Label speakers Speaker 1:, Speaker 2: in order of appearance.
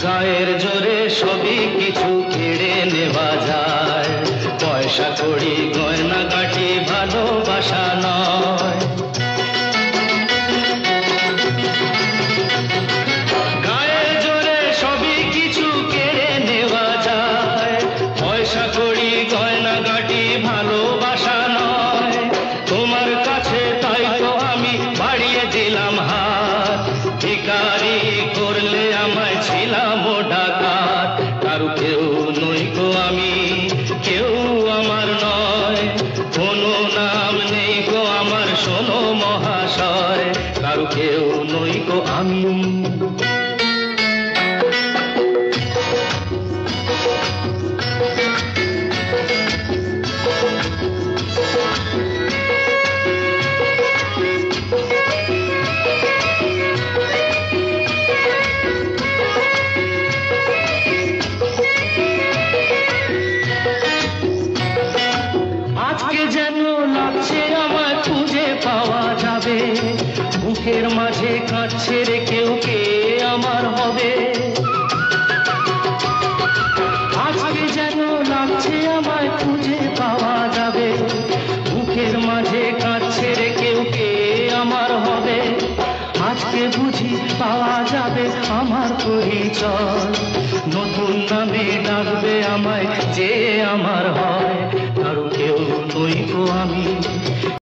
Speaker 1: গায়ের জোরে সবই কিছু কেড়ে নেওয়া যায়, পয়সা কড়ি গয়না গাটি ভালোবাসা নয়। গায়ের জোরে সবই কিছু কেড়ে নেওয়া যায়, পয়সা কড়ি গয়না গাটি ভালোবাসা নয়। তোমার কাছে তাই তো আমি বাড়িয়ে দিলাম হাত, ভিখারি করলে আমায় ছিলাম ও ডাকাত। কারু কেউ নই গো আমি, কেউ আমার নয়, কোনো নাম নেই গো আমার শোনো মহাশয়। কারু কেউ নই গো আমি। আজকে যেন লাগছে আমায় খুঁজে পাওয়া যাবে, বুকের মাঝে কাঁদছে রে কেউ, কে আমার হবে। আজকে যেন লাগছে আমায় খুঁজে পাওয়া যাবে, বুকের মাঝে কাঁদছে রে কেউ, কে আমার হবে। আজকে বুঝি পাওয়া যাবে আমার পরিচয়, নতুন নামে ডাকবে আমায় যে আমার হয়। কারো কেউ নই গো আমি।